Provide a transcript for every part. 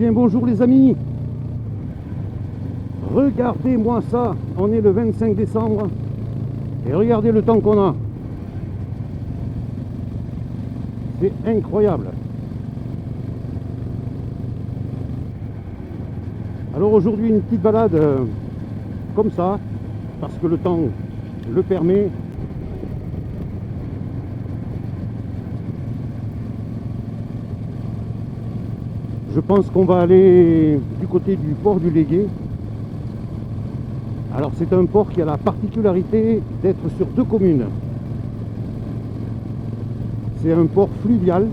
bien bonjour les amis. Regardez-moi ça, on est le 25 décembre et regardez le temps qu'on a. C'est incroyable. Alors aujourd'hui une petite balade comme ça, parce que le temps le permet. Je pense qu'on va aller du côté du port du Légué. Alors c'est un port qui a la particularité d'être sur deux communes. C'est un port fluvial.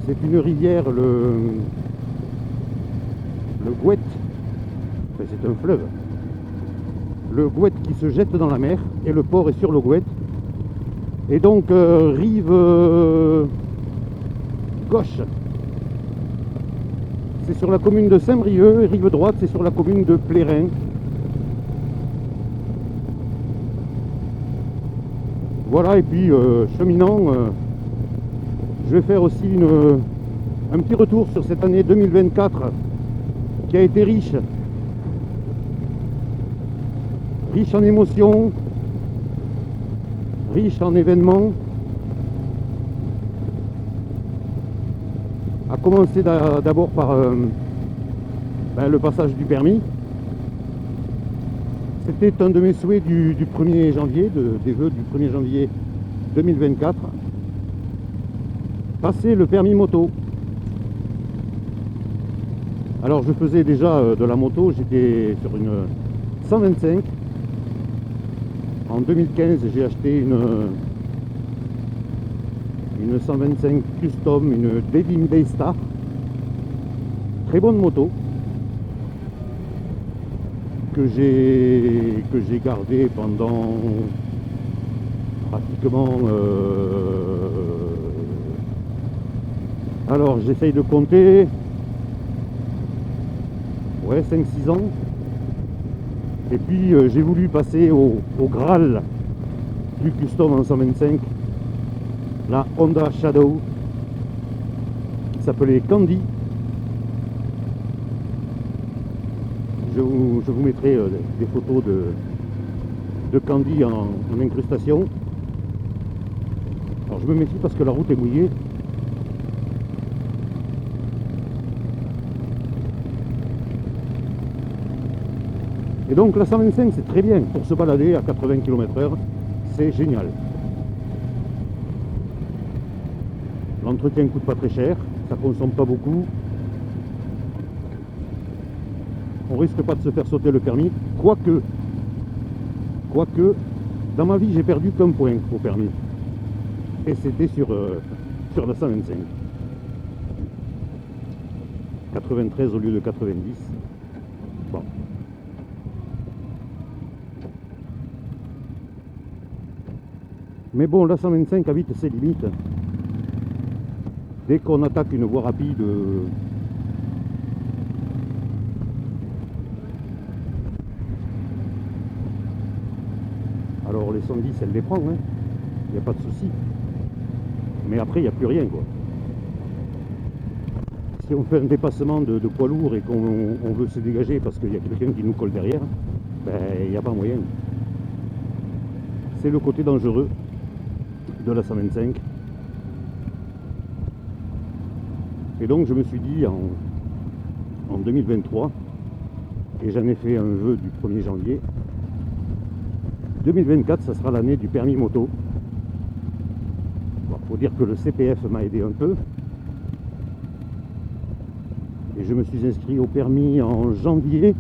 C'est une rivière, le Gouette. Enfin, c'est un fleuve. Le Gouette qui se jette dans la mer et le port est sur le Gouette. Et donc rive gauche, c'est sur la commune de Saint-Brieuc, et rive droite, c'est sur la commune de Plérin. Voilà, et puis cheminant, je vais faire aussi un petit retour sur cette année 2024 qui a été riche en émotions, riche en événements. A commencer d'abord par le passage du permis. C'était un de mes souhaits du 1er janvier, des vœux du 1er janvier 2024. Passer le permis moto. Alors je faisais déjà de la moto, j'étais sur une 125. En 2015, j'ai acheté une 125 custom, une Devin Daystar. Très bonne moto que j'ai gardée pendant pratiquement alors j'essaye de compter 5-6 ans. Et puis j'ai voulu passer au Graal du custom en 125, la Honda Shadow qui s'appelait Candy. Je vous mettrai des photos de Candy en incrustation. Alors je me méfie parce que la route est mouillée. Et donc la 125 c'est très bien pour se balader à 80 km/h, c'est génial. L'entretien ne coûte pas très cher, ça consomme pas beaucoup. On risque pas de se faire sauter le permis, quoique dans ma vie j'ai perdu qu'un point au permis. Et c'était sur la 125. 93 au lieu de 90. Bon. Mais bon, la 125 a vite ses limites. Dès qu'on attaque une voie rapide, alors les 110 elle les prend, hein. Il n'y a pas de souci. Mais après il n'y a plus rien quoi. Si on fait un dépassement de poids lourd et qu'on veut se dégager parce qu'il y a quelqu'un qui nous colle derrière, ben il n'y a pas moyen. C'est le côté dangereux de la 125. Et donc je me suis dit en 2023, et j'en ai fait un vœu du 1er janvier, 2024 ça sera l'année du permis moto. Bon, faut dire que le CPF m'a aidé un peu. Et je me suis inscrit au permis en janvier.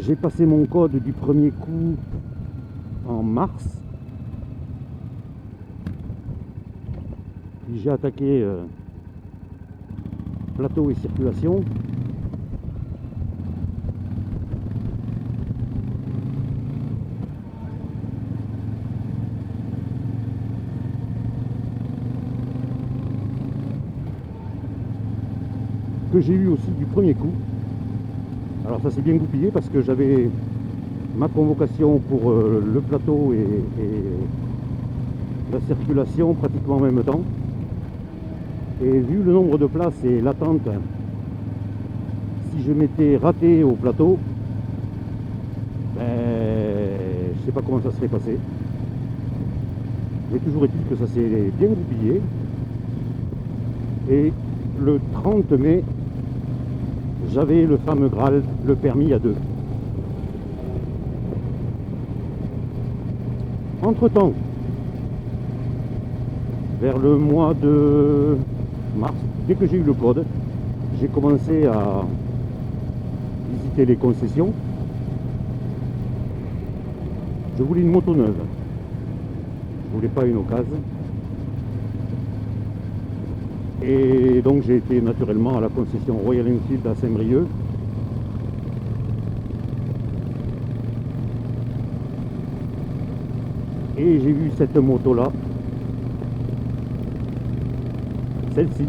J'ai passé mon code du premier coup en mars. Puis j'ai attaqué plateau et circulation. Que j'ai eu aussi du premier coup. Alors ça s'est bien goupillé parce que j'avais ma convocation pour le plateau la circulation pratiquement en même temps. Et vu le nombre de places et l'attente, si je m'étais raté au plateau, ben, je sais pas comment ça serait passé. Mais toujours est-il que ça s'est bien goupillé. Et le 30 mai, j'avais le fameux Graal, le permis à 2. Entre-temps, vers le mois de mars, dès que j'ai eu le code, j'ai commencé à visiter les concessions. Je voulais une moto neuve. Je voulais pas une occasion. Et donc j'ai été naturellement à la concession Royal Enfield à Saint-Brieuc. Et j'ai vu cette moto là, celle-ci.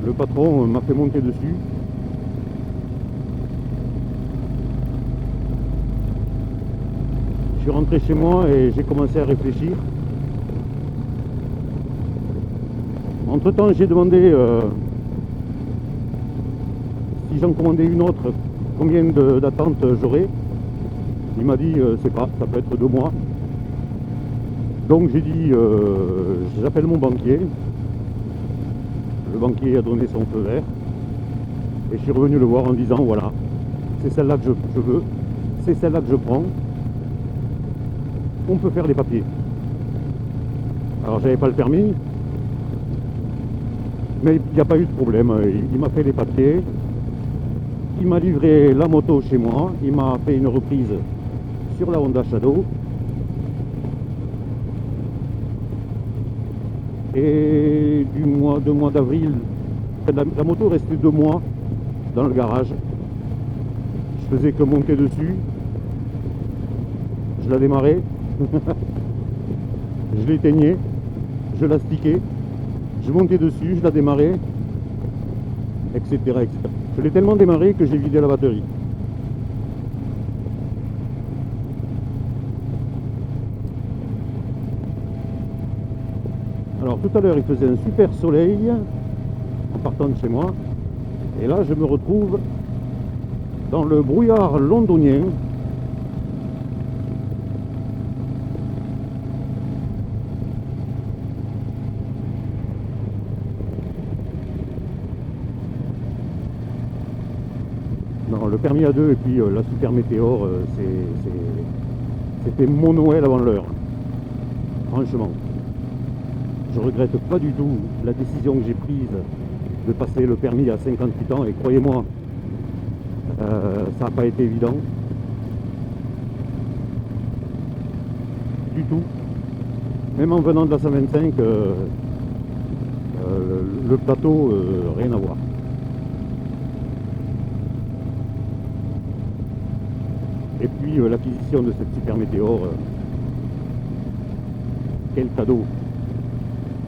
Le patron m'a fait monter dessus. Je suis rentré chez moi et j'ai commencé à réfléchir. Entre temps, j'ai demandé si j'en commandais une autre, combien d'attente j'aurais. Il m'a dit, c'est pas, ça peut être 2 mois. Donc j'ai dit, j'appelle mon banquier. Le banquier a donné son feu vert. Et je suis revenu le voir en disant, voilà, c'est celle-là que je veux, c'est celle-là que je prends. On peut faire les papiers. Alors j'avais pas le permis, mais il n'y a pas eu de problème. Il m'a fait les papiers, il m'a livré la moto chez moi, il m'a fait une reprise sur la Honda Shadow. Et du mois d'avril, la moto restait 2 mois dans le garage. Je faisais que monter dessus, je la démarrais. Je l'éteignais, je la stickais, je montais dessus, je la démarrais, etc., etc. Je l'ai tellement démarré que j'ai vidé la batterie. Alors tout à l'heure il faisait un super soleil en partant de chez moi, et là je me retrouve dans le brouillard londonien. Non, le permis à 2 et puis la Super Météor, c'était mon Noël avant l'heure. Franchement. Je regrette pas du tout la décision que j'ai prise de passer le permis à 58 ans, et croyez-moi, ça n'a pas été évident. Du tout. Même en venant de la 125, le plateau, rien à voir. Et puis l'acquisition de cette Super Météor, quel cadeau!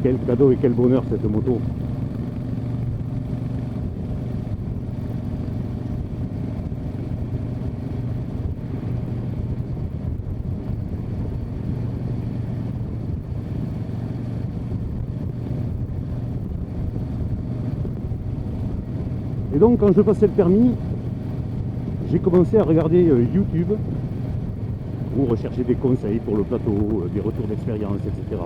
Quel cadeau et quel bonheur cette moto! Et donc quand je passais le permis, j'ai commencé à regarder YouTube pour rechercher des conseils pour le plateau, des retours d'expérience, etc.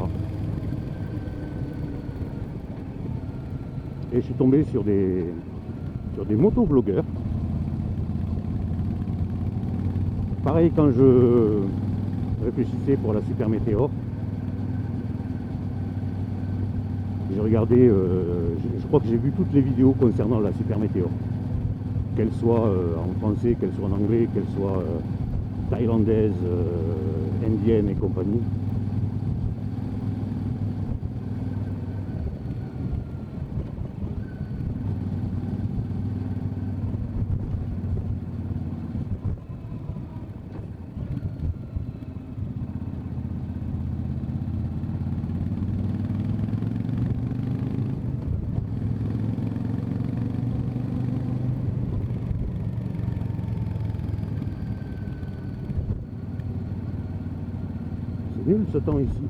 Et je suis tombé sur des motovlogueurs. Pareil, quand je réfléchissais pour la Super Météor, j'ai regardé, je crois que j'ai vu toutes les vidéos concernant la Super Météor. Qu'elle soit en français, qu'elle soit en anglais, qu'elle soit thaïlandaise, indienne et compagnie. brûle ce temps ici.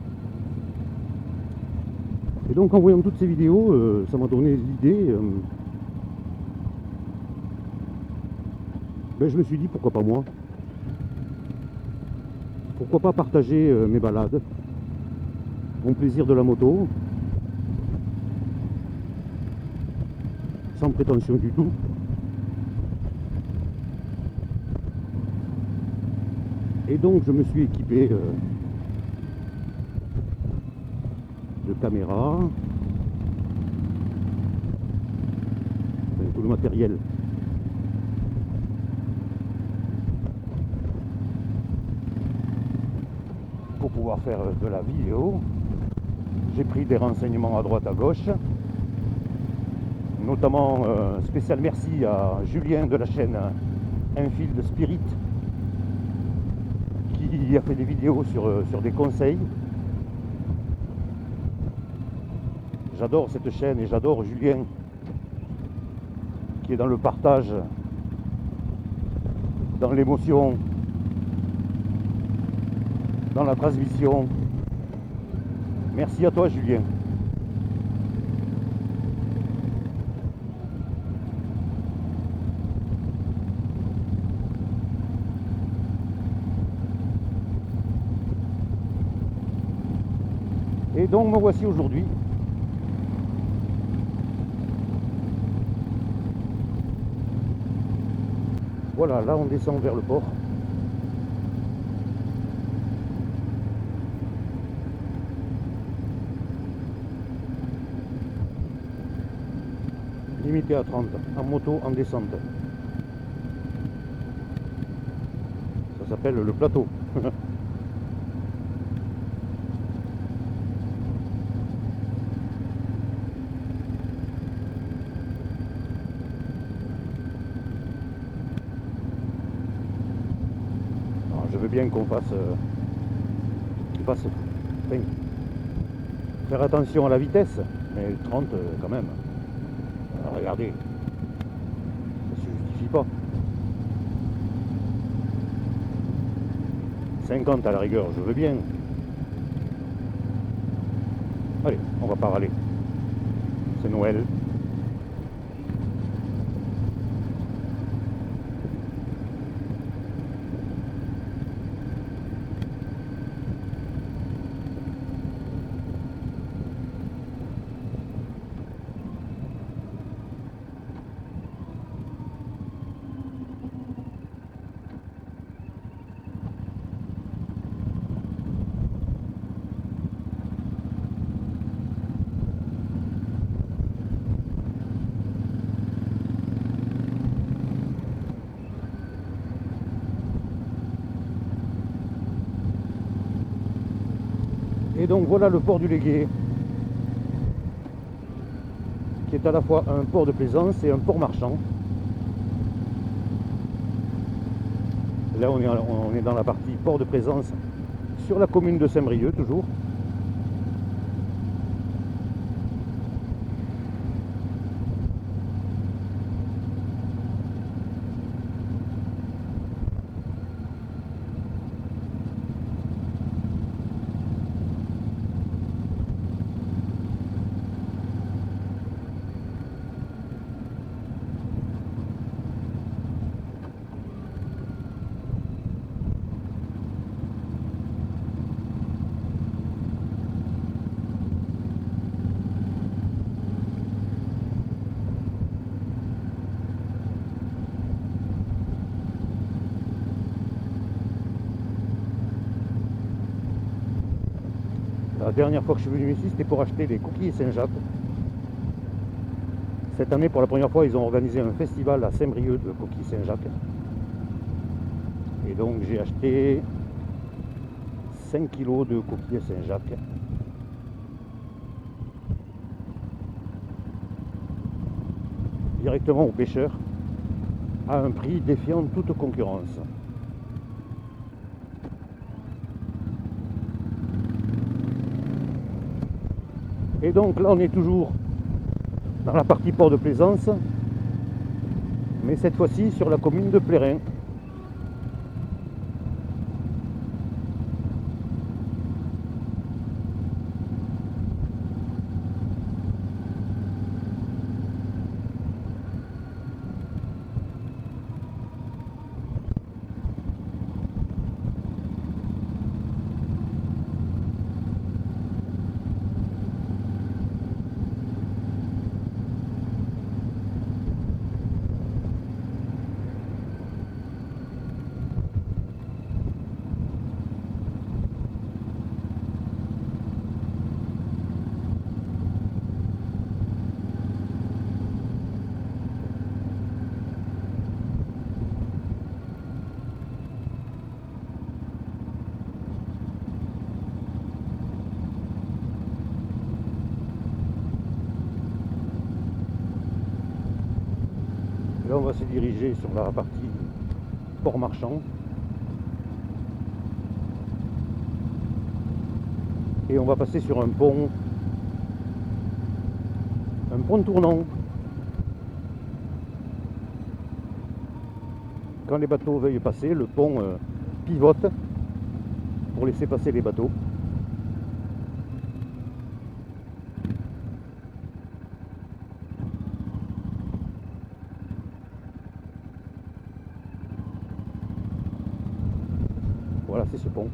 Et donc en voyant toutes ces vidéos, ça m'a donné l'idée. Ben, je me suis dit pourquoi pas moi. Pourquoi pas partager mes balades, mon plaisir de la moto, sans prétention du tout. Et donc je me suis équipé de caméras, tout le matériel pour pouvoir faire de la vidéo. J'ai pris des renseignements à droite à gauche, notamment spécial merci à Julien de la chaîne Infield Spirit qui a fait des vidéos sur des conseils. J'adore cette chaîne et j'adore Julien qui est dans le partage, dans l'émotion, dans la transmission. Merci à toi Julien. Et donc me voici aujourd'hui. Voilà, là on descend vers le port. Limité à 30, en moto, en descente. Ça s'appelle le plateau. Alors, je veux bien qu'on fasse, faire attention à la vitesse, mais 30 quand même. Alors, regardez, ça se justifie pas. 50 à la rigueur, je veux bien. Allez, on va pas râler. C'est Noël. Et donc voilà le port du Légué, qui est à la fois un port de plaisance et un port marchand. Là on est dans la partie port de plaisance sur la commune de Saint-Brieuc toujours. La dernière fois que je suis venu ici, c'était pour acheter des coquilles Saint-Jacques. Cette année, pour la première fois, ils ont organisé un festival à Saint-Brieuc de coquilles Saint-Jacques. Et donc j'ai acheté 5 kilos de coquilles Saint-Jacques. Directement aux pêcheurs, à un prix défiant toute concurrence. Et donc là on est toujours dans la partie port de plaisance, mais cette fois-ci sur la commune de Plérin. Là, on va se diriger sur la partie port marchand. Et on va passer sur un pont tournant. Quand les bateaux veuillent passer, le pont pivote pour laisser passer les bateaux. Voilà, c'est ce pont.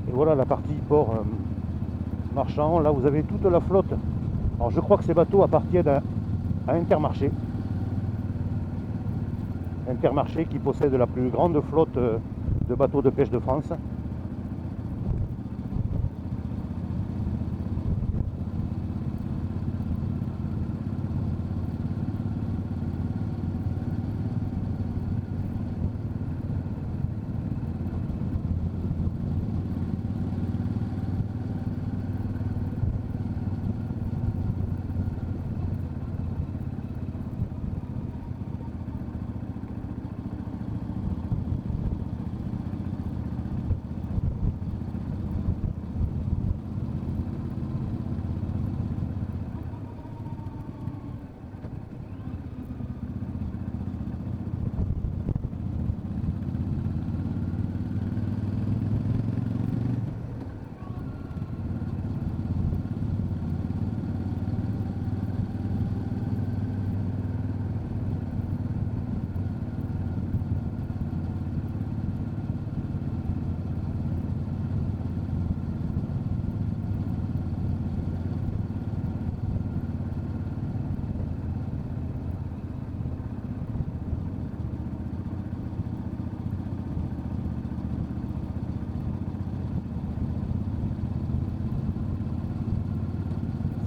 Et voilà la partie port marchand. Là, vous avez toute la flotte. Alors, je crois que ces bateaux appartiennent à Intermarché. Intermarché qui possède la plus grande flotte de bateaux de pêche de France.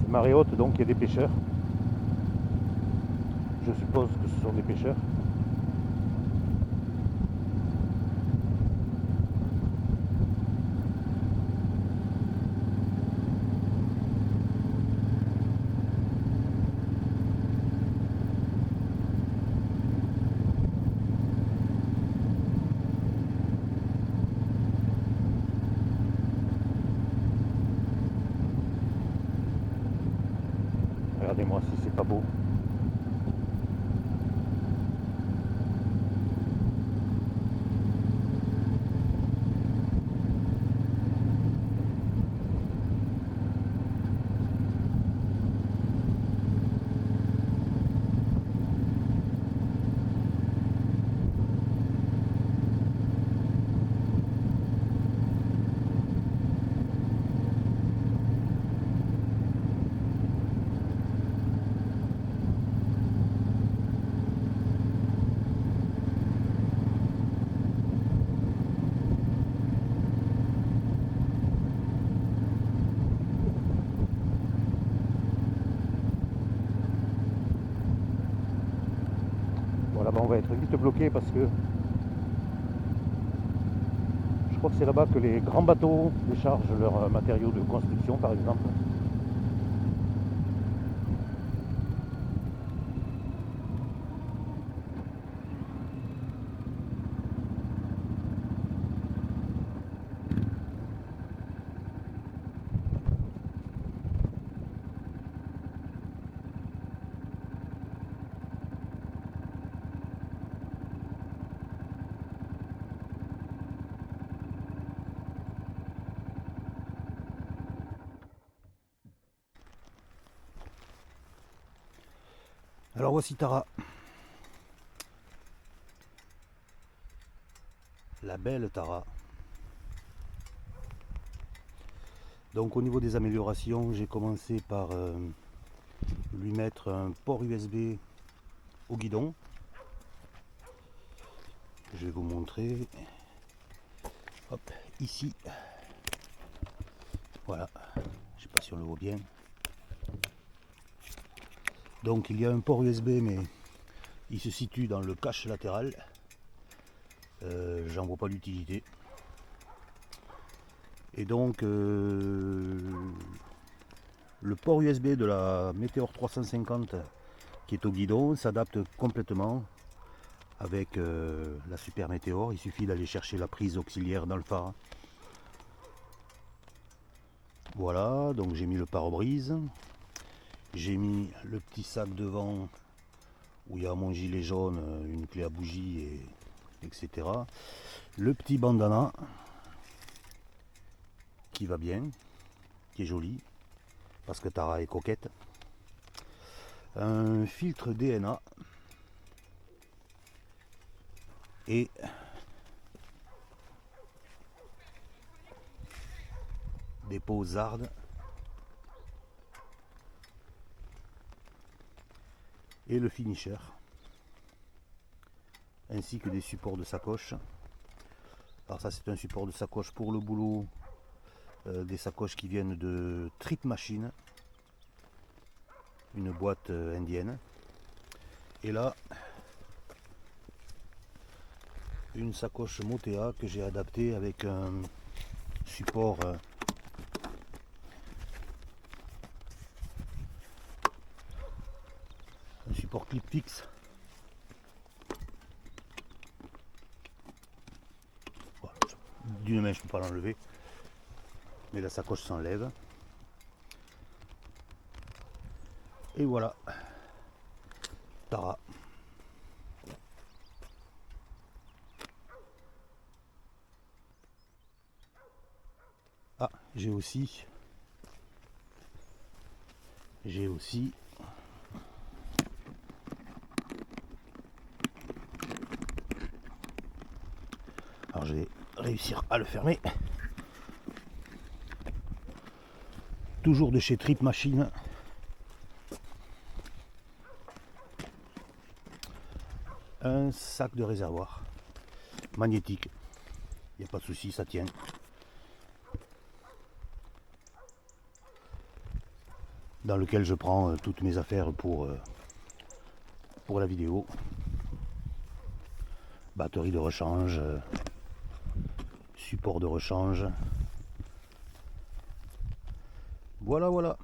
Marée haute, donc il y a des pêcheurs. Je suppose que ce sont des pêcheurs. Regardez-moi si c'est pas beau. Bon, là-bas on va être vite bloqué parce que je crois que c'est là-bas que les grands bateaux déchargent leurs matériaux de construction par exemple. Alors voici Tara. La belle Tara. Donc au niveau des améliorations, j'ai commencé par lui mettre un port USB au guidon. Je vais vous montrer. Hop, ici. Voilà, je sais pas si on le voit bien. Donc il y a un port USB, mais il se situe dans le cache latéral. J'en vois pas l'utilité. Et donc le port USB de la Meteor 350 qui est au guidon s'adapte complètement avec la Super Meteor. Il suffit d'aller chercher la prise auxiliaire dans le phare. Voilà, donc j'ai mis le pare-brise. J'ai mis le petit sac devant où il y a mon gilet jaune, une clé à bougie, etc. Le petit bandana qui va bien, qui est joli, parce que Tara est coquette. Un filtre DNA et des peaux zardes et le finisher, ainsi que des supports de sacoche. Alors ça, c'est un support de sacoche pour le boulot, des sacoches qui viennent de Trip Machine, une boîte indienne. Et là, une sacoche Motea que j'ai adaptée avec un support clip fixe. Voilà. D'une main je ne peux pas l'enlever, mais la sacoche s'enlève. Et voilà, Tara. Ah, j'ai aussi alors je vais réussir à le fermer, toujours de chez Trip Machine, un sac de réservoir magnétique, il n'y a pas de souci, ça tient. Dans lequel je prends toutes mes affaires pour la vidéo. Batterie de rechange, support de rechange. Voilà, voilà.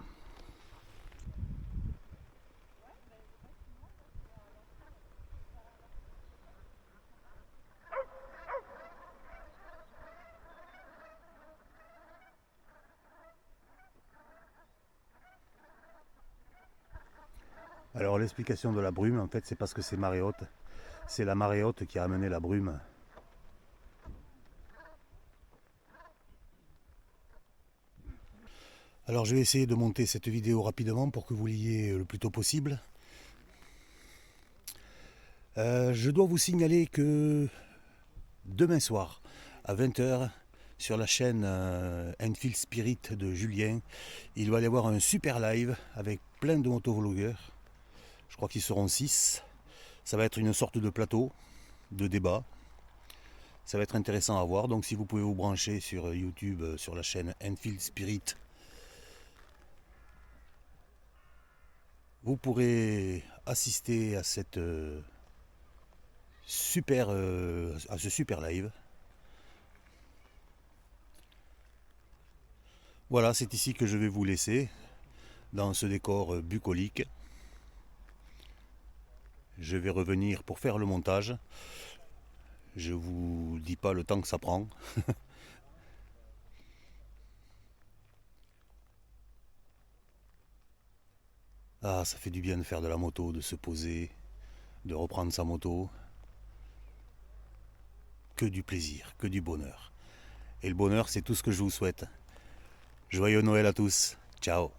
Alors l'explication de la brume, en fait, c'est parce que c'est marée haute. C'est la marée haute qui a amené la brume. Alors je vais essayer de monter cette vidéo rapidement pour que vous l'ayez le plus tôt possible. Je dois vous signaler que demain soir, à 20h, sur la chaîne Enfield Spirit de Julien, il va y avoir un super live avec plein de motovlogueurs. Je crois qu'ils seront 6. Ça va être une sorte de plateau, de débat. Ça va être intéressant à voir. Donc si vous pouvez vous brancher sur YouTube, sur la chaîne Enfield Spirit, vous pourrez assister à cette à ce super live. Voilà, c'est ici que je vais vous laisser, dans ce décor bucolique. Je vais revenir pour faire le montage. Je vous dis pas le temps que ça prend. Ah, ça fait du bien de faire de la moto, de se poser, de reprendre sa moto. Que du plaisir, que du bonheur. Et le bonheur, c'est tout ce que je vous souhaite. Joyeux Noël à tous. Ciao.